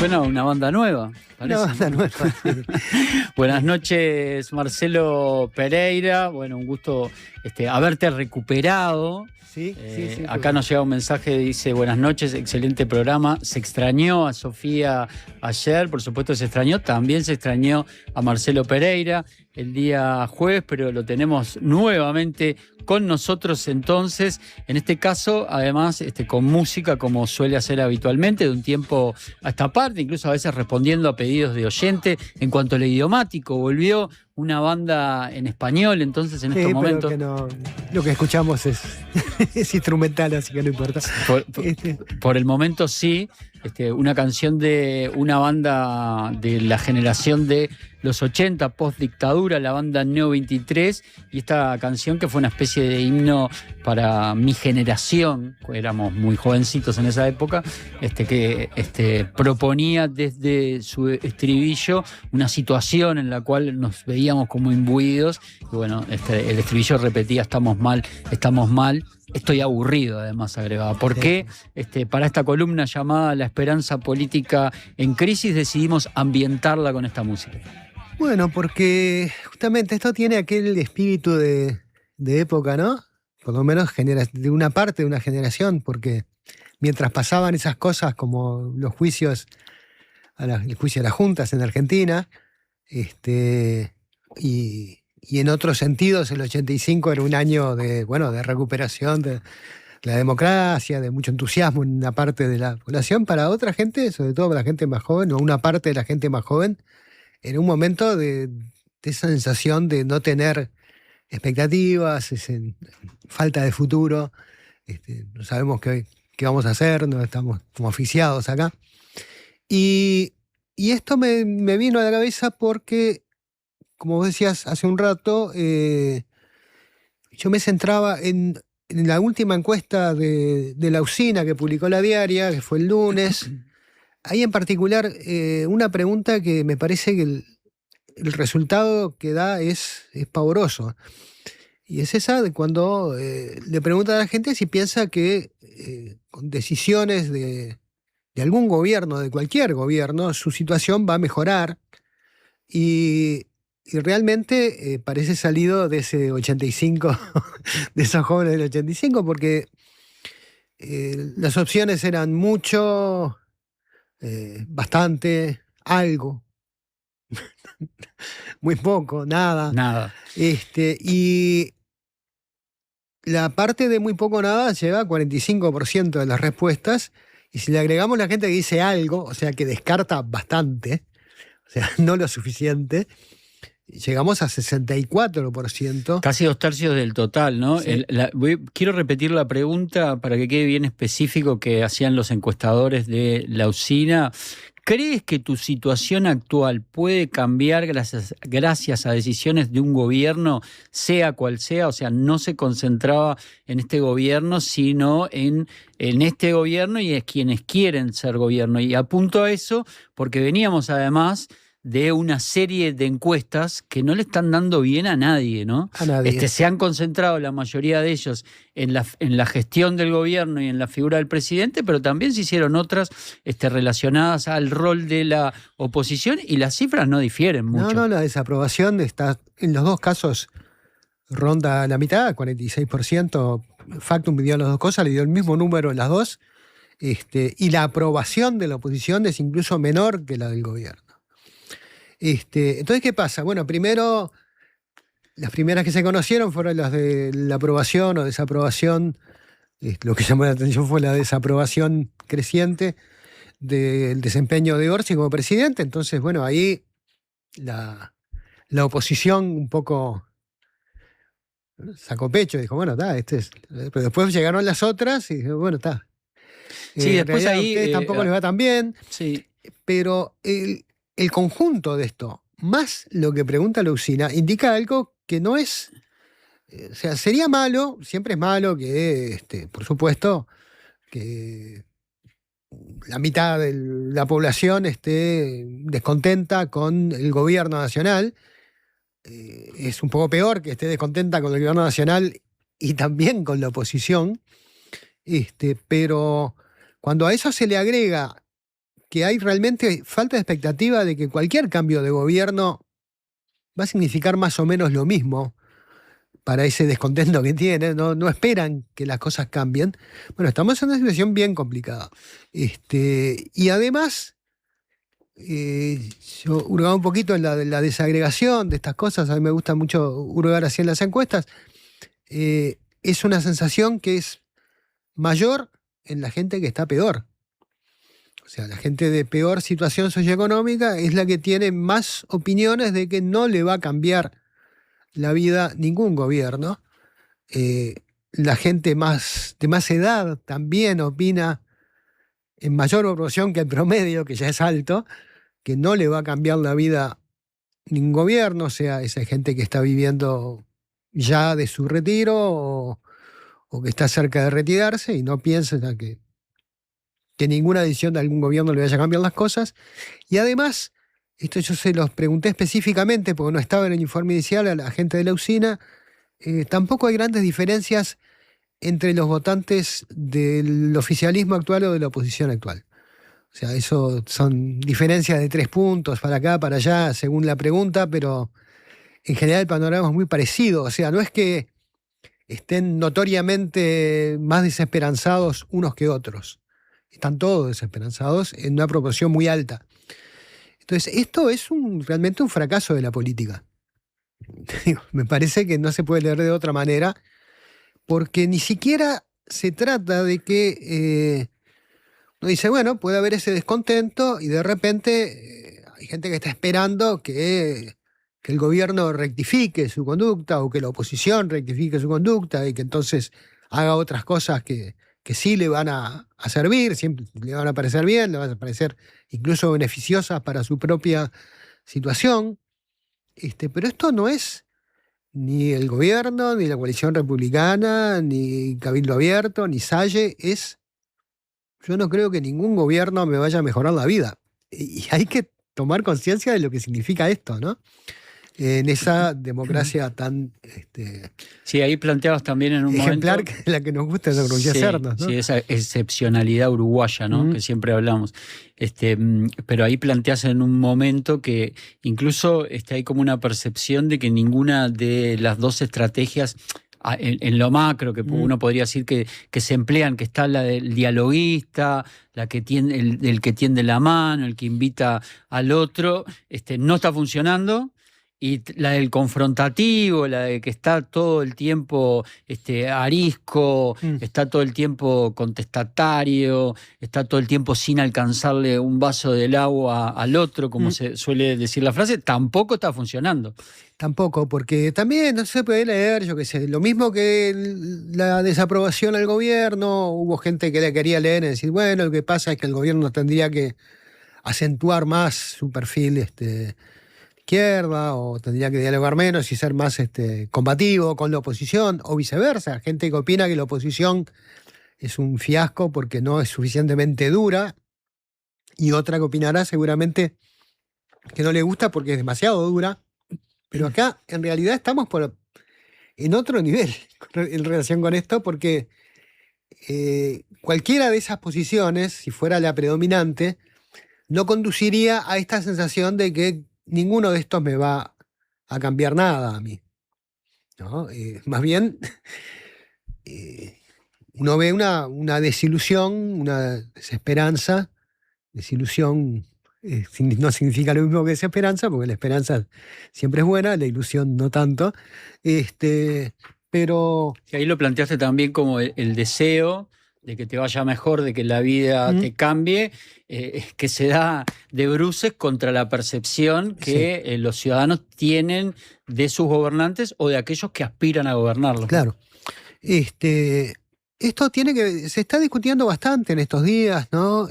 Suena una banda nueva, parece. Una banda nueva. Buenas noches, Marcelo Pereira. Bueno, un gusto haberte recuperado. Sí, sí. Acá nos llega un mensaje, dice: buenas noches, excelente programa. Se extrañó a Sofía ayer, por supuesto se extrañó. También se extrañó a Marcelo Pereira el día jueves, pero lo tenemos nuevamente con nosotros entonces. En este caso, además, con música como suele hacer habitualmente, de un tiempo a esta parte, incluso a veces respondiendo a pedidos de oyente. En cuanto al idiomático, volvió una banda en español, entonces en estos momentos. Pero que no, lo que escuchamos es instrumental, así que no importa. Por el momento sí, una canción de una banda de la generación de los 80, post-dictadura, la banda Neo 23, y esta canción que fue una especie de himno para mi generación, éramos muy jovencitos en esa época, que proponía desde su estribillo una situación en la cual nos veíamos como imbuidos, y bueno, el estribillo repetía: estamos mal, estoy aburrido, además agregaba. ¿Por qué? Para esta columna llamada La Esperanza Política en Crisis decidimos ambientarla con esta música. Bueno, porque justamente esto tiene aquel espíritu de época, ¿no? Por lo menos de una parte de una generación, porque mientras pasaban esas cosas como los juicios, el juicio a las juntas en Argentina, y en otros sentidos el 85 era un año de recuperación de la democracia, de mucho entusiasmo en una parte de la población. Para otra gente, sobre todo para la gente más joven, o una parte de la gente más joven, era un momento de esa sensación de no tener expectativas, falta de futuro, no sabemos qué vamos a hacer, no estamos como asfixiados acá. Y esto me vino a la cabeza porque, como vos decías hace un rato, yo me centraba en la última encuesta de la usina que publicó La Diaria, que fue el lunes. Ahí en particular, una pregunta que me parece que el resultado que da es pavoroso. Y es esa de cuando le preguntan a la gente si piensa que con decisiones de algún gobierno, de cualquier gobierno, su situación va a mejorar. Y realmente parece salido de ese 85, de esos jóvenes del 85, porque las opciones eran mucho, bastante, algo, muy poco, nada. Y la parte de muy poco nada lleva 45% de las respuestas, y si le agregamos la gente que dice algo, o sea que descarta bastante, o sea, no lo suficiente, llegamos a 64%. Casi 2/3 del total, ¿no? Sí. Quiero repetir la pregunta para que quede bien específico que hacían los encuestadores de la usina. ¿Crees que tu situación actual puede cambiar gracias a decisiones de un gobierno, sea cual sea? O sea, no se concentraba en este gobierno, sino en este gobierno y es quienes quieren ser gobierno. Y apunto a eso porque veníamos además de una serie de encuestas que no le están dando bien a nadie, ¿no? A nadie. Se han concentrado la mayoría de ellos en la gestión del gobierno y en la figura del presidente, pero también se hicieron otras relacionadas al rol de la oposición, y las cifras no difieren mucho. No, la desaprobación está, en los dos casos, ronda la mitad, 46%. Factum pidió las dos cosas, le dio el mismo número en las dos, y la aprobación de la oposición es incluso menor que la del gobierno. Entonces, ¿qué pasa? Bueno, primero, las primeras que se conocieron fueron las de la aprobación o desaprobación. Lo que llamó la atención fue la desaprobación creciente del desempeño de Orsi como presidente. Entonces, bueno, ahí la oposición un poco sacó pecho y dijo, bueno, está, Pero después llegaron las otras y dijo, bueno, está. Sí, después ahí... a ustedes tampoco les va tan bien. Sí. Pero el conjunto de esto, más lo que pregunta la usina, indica algo que no es... O sea, sería malo, siempre es malo que, por supuesto, que la mitad de la población esté descontenta con el gobierno nacional. Es un poco peor que esté descontenta con el gobierno nacional y también con la oposición. Pero cuando a eso se le agrega que hay realmente falta de expectativa de que cualquier cambio de gobierno va a significar más o menos lo mismo para ese descontento que tienen, no esperan que las cosas cambien. Bueno, estamos en una situación bien complicada. Y además, yo hurgaba un poquito en la desagregación de estas cosas, a mí me gusta mucho hurgar así en las encuestas. Es una sensación que es mayor en la gente que está peor. O sea, la gente de peor situación socioeconómica es la que tiene más opiniones de que no le va a cambiar la vida ningún gobierno. La gente de más edad también opina en mayor proporción que el promedio, que ya es alto, que no le va a cambiar la vida ningún gobierno, o sea, esa gente que está viviendo ya de su retiro o que está cerca de retirarse y no piensa que ninguna decisión de algún gobierno le vaya a cambiar las cosas. Y además, esto yo se los pregunté específicamente porque no estaba en el informe inicial a la gente de la usina, tampoco hay grandes diferencias entre los votantes del oficialismo actual o de la oposición actual. O sea, eso son diferencias de 3 puntos para acá, para allá, según la pregunta, pero en general el panorama es muy parecido. O sea, no es que estén notoriamente más desesperanzados unos que otros. Están todos desesperanzados en una proporción muy alta. Entonces, esto es realmente un fracaso de la política. Me parece que no se puede leer de otra manera, porque ni siquiera se trata de que uno dice, bueno, puede haber ese descontento y de repente hay gente que está esperando que el gobierno rectifique su conducta o que la oposición rectifique su conducta y que entonces haga otras cosas que sí le van a servir, siempre le van a parecer bien, le van a parecer incluso beneficiosas para su propia situación. Pero esto no es ni el gobierno, ni la coalición republicana, ni Cabildo Abierto, ni Salle. Yo no creo que ningún gobierno me vaya a mejorar la vida. Y hay que tomar conciencia de lo que significa esto, ¿no? En esa democracia tan sí, ahí planteabas también en un ejemplar, momento, que la que nos gusta enorgullecernos, ¿no? Sí, esa excepcionalidad uruguaya, ¿no? Que siempre hablamos. Pero ahí planteas en un momento que incluso hay como una percepción de que ninguna de las dos estrategias, en lo macro, que uno podría decir que se emplean, que está la del dialoguista, la que tiende, el que tiende la mano, el que invita al otro, no está funcionando. Y la del confrontativo, la de que está todo el tiempo arisco, está todo el tiempo contestatario, está todo el tiempo sin alcanzarle un vaso del agua al otro, como se suele decir la frase, tampoco está funcionando. Tampoco, porque también no se puede leer, yo qué sé, lo mismo que la desaprobación al gobierno, hubo gente que le quería leer y decir, bueno, lo que pasa es que el gobierno tendría que acentuar más su perfil izquierda, o tendría que dialogar menos y ser más combativo con la oposición, o viceversa, gente que opina que la oposición es un fiasco porque no es suficientemente dura, y otra que opinará seguramente que no le gusta porque es demasiado dura. Pero acá en realidad estamos en otro nivel en relación con esto, porque cualquiera de esas posiciones, si fuera la predominante, no conduciría a esta sensación de que ninguno de estos me va a cambiar nada a mí, ¿no? Más bien, uno ve una desilusión, una desesperanza. Desilusión no significa lo mismo que desesperanza, porque la esperanza siempre es buena, la ilusión no tanto. Pero Y ahí lo planteaste también como el deseo de que te vaya mejor, de que la vida te cambie, que se da de bruces contra la percepción que los ciudadanos tienen de sus gobernantes o de aquellos que aspiran a gobernarlos. Claro. Esto se está discutiendo bastante en estos días, ¿no?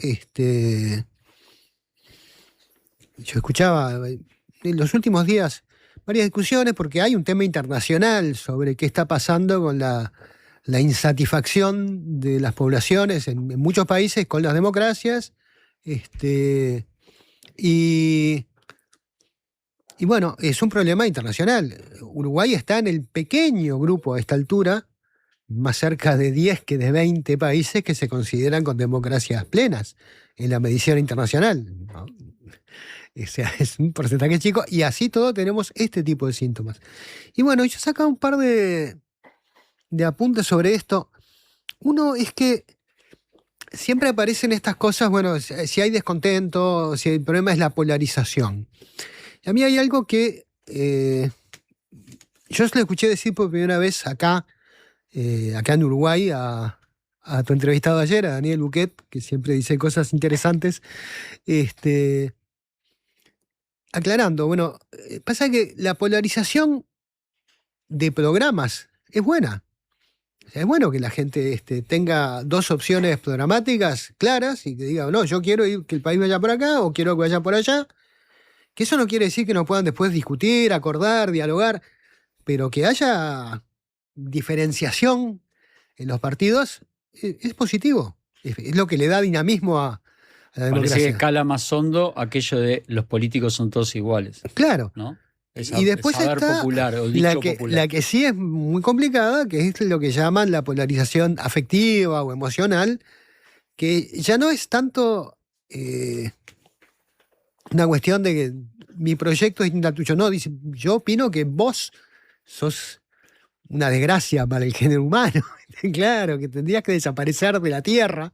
Yo escuchaba en los últimos días varias discusiones porque hay un tema internacional sobre qué está pasando con la insatisfacción de las poblaciones en muchos países con las democracias. Y bueno, es un problema internacional. Uruguay está en el pequeño grupo a esta altura, más cerca de 10 que de 20 países que se consideran con democracias plenas en la medición internacional, ¿no? O sea, es un porcentaje chico, y así todo tenemos este tipo de síntomas. Y bueno, yo saco un par de apuntes sobre esto. Uno es que siempre aparecen estas cosas, bueno, si hay descontento, si el problema es la polarización. Y a mí hay algo que yo se lo escuché decir por primera vez acá en Uruguay, a tu entrevistado ayer, a Daniel Buquet, que siempre dice cosas interesantes, aclarando, bueno, pasa que la polarización de programas es buena. O sea, es bueno que la gente tenga dos opciones programáticas claras y que diga, no, yo quiero que el país vaya por acá o quiero que vaya por allá. Que eso no quiere decir que no puedan después discutir, acordar, dialogar, pero que haya diferenciación en los partidos es positivo. Es lo que le da dinamismo a la democracia. Parece que escala más hondo aquello de los políticos son todos iguales. Claro. ¿No? Y después saber está popular, o dicho popular. la que sí es muy complicada, que es lo que llaman la polarización afectiva o emocional, que ya no es tanto una cuestión de que mi proyecto es distinto al tuyo. No, dice, yo opino que vos sos una desgracia para el género humano. Claro, que tendrías que desaparecer de la Tierra.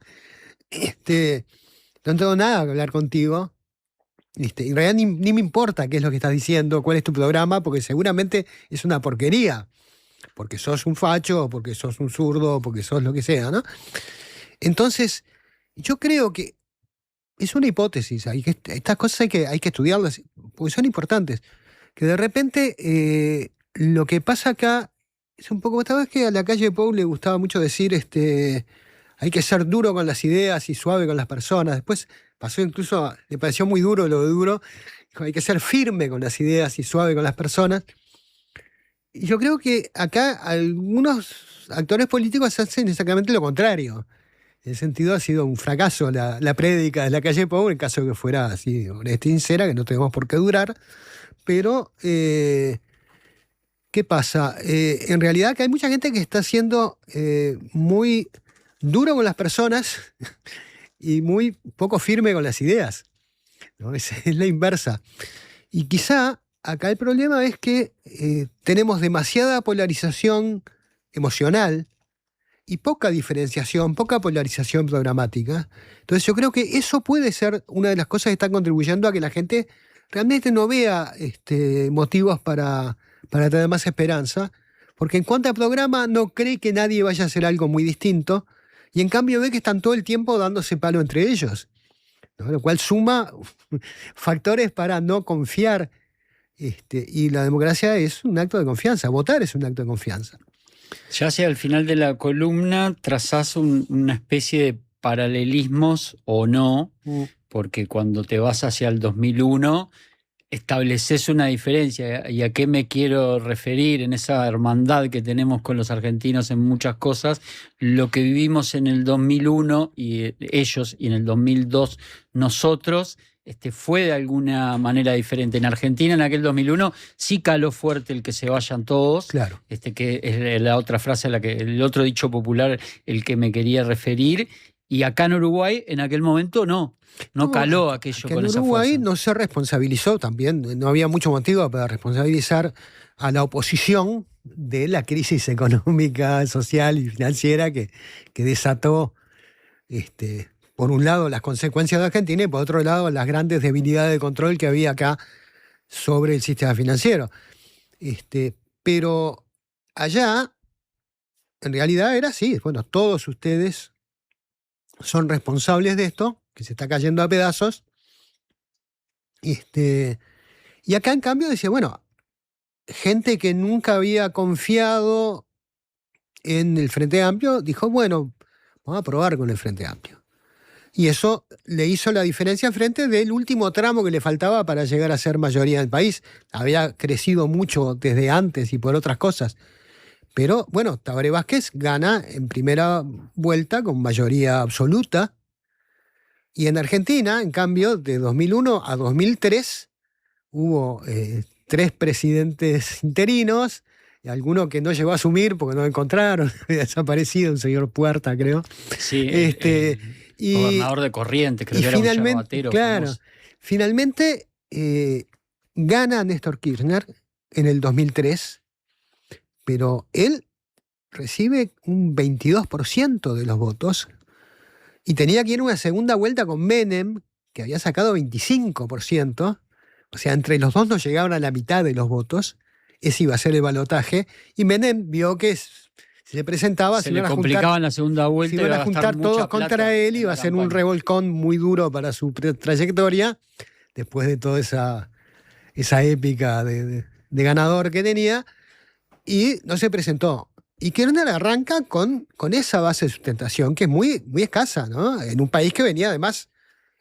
No tengo nada que hablar contigo. En realidad ni me importa qué es lo que estás diciendo, cuál es tu programa, porque seguramente es una porquería. Porque sos un facho, o porque sos un zurdo, o porque sos lo que sea, ¿no? Entonces, yo creo que es una hipótesis. Estas cosas hay que estudiarlas, porque son importantes. Que de repente lo que pasa acá es un poco... Esta vez que a la calle Pou le gustaba mucho decir hay que ser duro con las ideas y suave con las personas. Después pasó incluso, le pareció muy duro lo de duro. Dijo, hay que ser firme con las ideas y suave con las personas. Y yo creo que acá algunos actores políticos hacen exactamente lo contrario. En ese sentido ha sido un fracaso la prédica de la calle Pou, en caso de que fuera así honesta y sincera, que no tenemos por qué durar. Pero, ¿qué pasa? En realidad que hay mucha gente que está siendo muy duro con las personas y muy poco firme con las ideas, ¿no? Es la inversa. Y quizá acá el problema es que tenemos demasiada polarización emocional y poca diferenciación, poca polarización programática. Entonces yo creo que eso puede ser una de las cosas que están contribuyendo a que la gente realmente no vea motivos para tener más esperanza, porque en cuanto a programa no cree que nadie vaya a hacer algo muy distinto, y en cambio ve que están todo el tiempo dándose palo entre ellos, ¿no? Lo cual suma factores para no confiar, y la democracia es un acto de confianza, votar es un acto de confianza. Ya hacia el final de la columna trazás una especie de paralelismos o no, porque cuando te vas hacia el 2001 estableces una diferencia. ¿Y a qué me quiero referir en esa hermandad que tenemos con los argentinos en muchas cosas? Lo que vivimos en el 2001 y ellos, y en el 2002 nosotros, fue de alguna manera diferente. En Argentina, en aquel 2001, sí caló fuerte el que se vayan todos, claro. Que es la otra frase, el otro dicho popular, el que me quería referir. Y acá en Uruguay, en aquel momento, no caló aquello con esa fuerza. En Uruguay no se responsabilizó también, no había mucho motivo para responsabilizar a la oposición de la crisis económica, social y financiera que desató, por un lado, las consecuencias de Argentina y por otro lado, las grandes debilidades de control que había acá sobre el sistema financiero. Pero allá, en realidad era así. Bueno, todos ustedes son responsables de esto, que se está cayendo a pedazos. Y acá, en cambio, decía, bueno, gente que nunca había confiado en el Frente Amplio, dijo, bueno, vamos a probar con el Frente Amplio. Y eso le hizo la diferencia frente del último tramo que le faltaba para llegar a ser mayoría del país. Había crecido mucho desde antes y por otras cosas. Pero, bueno, Tabaré Vázquez gana en primera vuelta con mayoría absoluta. Y en Argentina, en cambio, de 2001 a 2003, hubo 3 presidentes interinos alguno que no llegó a asumir porque no lo encontraron, había desaparecido, un señor Puerta, creo. Sí, Y, gobernador de Corrientes, creo y que era un finalmente, yerbatero claro, famoso. finalmente gana Néstor Kirchner en el 2003, pero él recibe un 22% de los votos y tenía que ir a una segunda vuelta con Menem, que había sacado 25%, o sea, entre los dos no llegaban a la mitad de los votos, ese iba a ser el balotaje, y Menem vio que si le presentaba se le complicaba en la segunda vuelta, se iban a juntar todos contra él, iba a ser un revolcón muy duro para su trayectoria, después de toda esa épica de ganador que tenía, y no se presentó. Y Kirchner arranca con esa base de sustentación que es muy, muy escasa, ¿no? En un país que venía además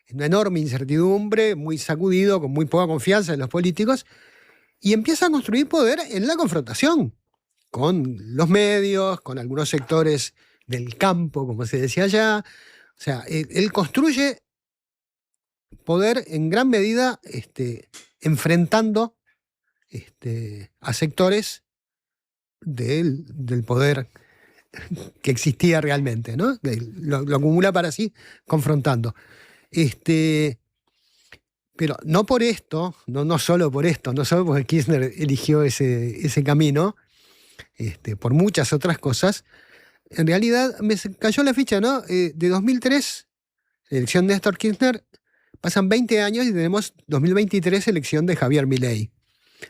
en una enorme incertidumbre, muy sacudido, con muy poca confianza en los políticos, y empieza a construir poder en la confrontación con los medios, con algunos sectores del campo, como se decía allá. O sea, él construye poder en gran medida enfrentando a sectores del poder que existía realmente, ¿no? Lo acumula para sí, confrontando. Pero no por esto, no solo por esto, no solo porque Kirchner eligió ese camino, por muchas otras cosas, en realidad me cayó la ficha, ¿no? De 2003, elección de Néstor Kirchner, pasan 20 años y tenemos 2023, elección de Javier Milei.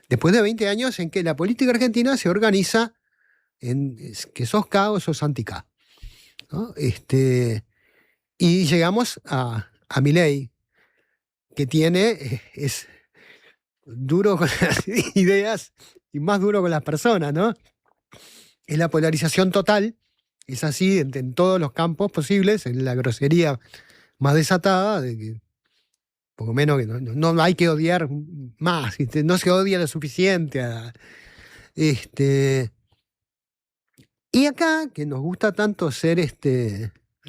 Después de 20 años en que la política argentina se organiza en que sos K o sos anti-K, ¿no? Y llegamos a Milei, que es duro con las ideas y más duro con las personas, ¿no? Es la polarización total, es así en todos los campos posibles, en la grosería más desatada, de que poco menos que no hay que odiar más, no se odia lo suficiente. Y acá, que nos gusta tanto ser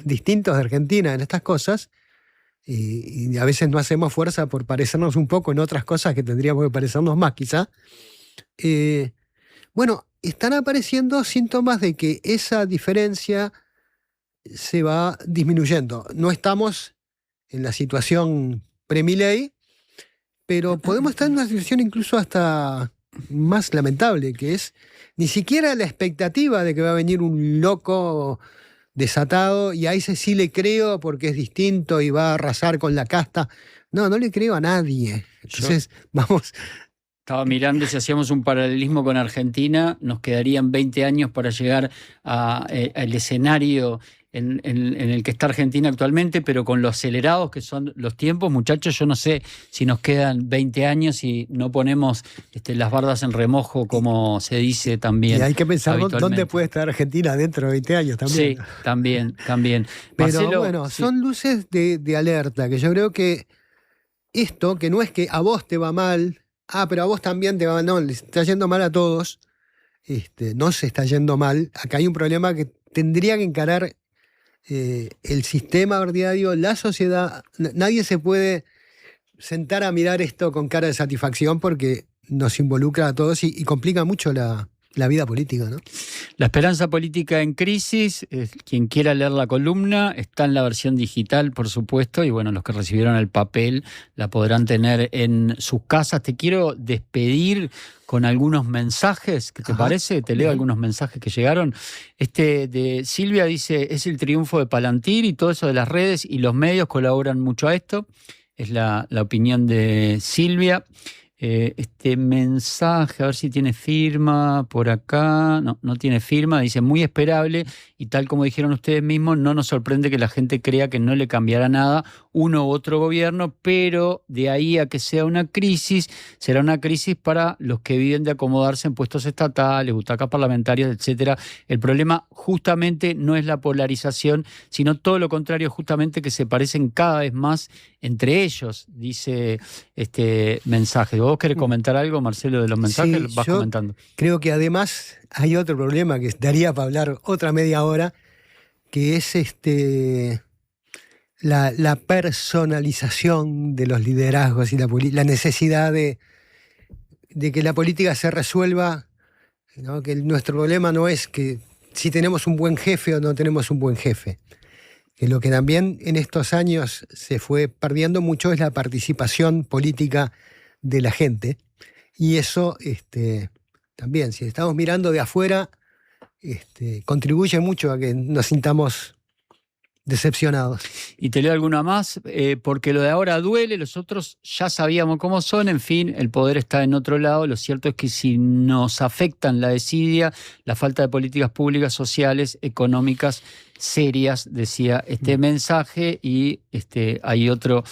distintos de Argentina en estas cosas, y a veces no hacemos fuerza por parecernos un poco en otras cosas que tendríamos que parecernos más, quizá. Bueno, están apareciendo síntomas de que esa diferencia se va disminuyendo. No estamos en la situación pre-Milei, pero podemos estar en una situación incluso hasta más lamentable, que es ni siquiera la expectativa de que va a venir un loco desatado y a ese sí le creo porque es distinto y va a arrasar con la casta. No le creo a nadie. Entonces, vamos. Estaba mirando si hacíamos un paralelismo con Argentina, nos quedarían 20 años para llegar al escenario en el que está Argentina actualmente, pero con lo acelerados que son los tiempos, muchachos, yo no sé si nos quedan 20 años y no ponemos las bardas en remojo, como se dice también. Y hay que pensar dónde puede estar Argentina dentro de 20 años también. Sí, también. Pero Marcelo, bueno, sí, son luces de alerta, que yo creo que esto, que no es que a vos te va mal, pero a vos también te va mal, no, les está yendo mal a todos, no se está yendo mal. Acá hay un problema que tendría que encarar el sistema ordinario, la sociedad. Nadie se puede sentar a mirar esto con cara de satisfacción porque nos involucra a todos y complica mucho la vida política, ¿no? La esperanza política en crisis, quien quiera leer la columna, está en la versión digital, por supuesto, y bueno, los que recibieron el papel la podrán tener en sus casas. Te quiero despedir con algunos mensajes, ¿qué te parece? Te leo algunos mensajes que llegaron. De Silvia dice, es el triunfo de Palantir y todo eso de las redes y los medios colaboran mucho a esto. Es la opinión de Silvia. Este mensaje, a ver si tiene firma por acá. No tiene firma, dice muy esperable y tal como dijeron ustedes mismos, no nos sorprende que la gente crea que no le cambiará nada uno u otro gobierno, pero de ahí a que sea una crisis, será una crisis para los que viven de acomodarse en puestos estatales, butacas parlamentarias, etcétera. El problema justamente no es la polarización, sino todo lo contrario, justamente que se parecen cada vez más entre ellos, dice este mensaje. ¿Vos querés comentar algo, Marcelo, de los mensajes? Sí, vas comentando. Creo que además hay otro problema que daría para hablar otra media hora, que es la personalización de los liderazgos y la necesidad de que la política se resuelva ¿no? Que nuestro problema no es que si tenemos un buen jefe o no tenemos un buen jefe. Que lo que también en estos años se fue perdiendo mucho es la participación política de la gente. Y eso también, si estamos mirando de afuera, contribuye mucho a que nos sintamos decepcionados. Y te leo alguna más, porque lo de ahora duele, los otros ya sabíamos cómo son, en fin, el poder está en otro lado. Lo cierto es que si nos afectan la desidia, la falta de políticas públicas, sociales, económicas, serias, decía este mensaje. Y hay otro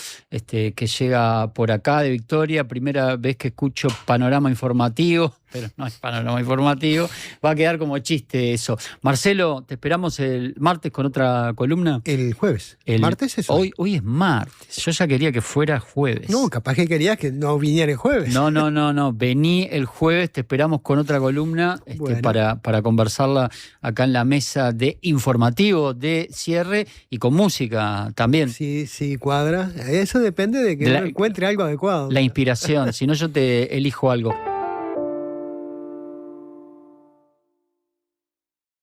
que llega por acá de Victoria, primera vez que escucho panorama informativo, pero no es panorama informativo, va a quedar como chiste eso. Marcelo, te esperamos el martes con otra columna. El jueves. ¿El martes es hoy? Hoy es martes, yo ya quería que fuera jueves. No, capaz que querías que no viniera el jueves. No, vení el jueves, te esperamos con otra columna Bueno. para conversarla acá en la mesa de informativo de cierre y con música también. Sí, cuadra. Eso depende de que uno encuentre algo adecuado. La inspiración, si no yo te elijo algo.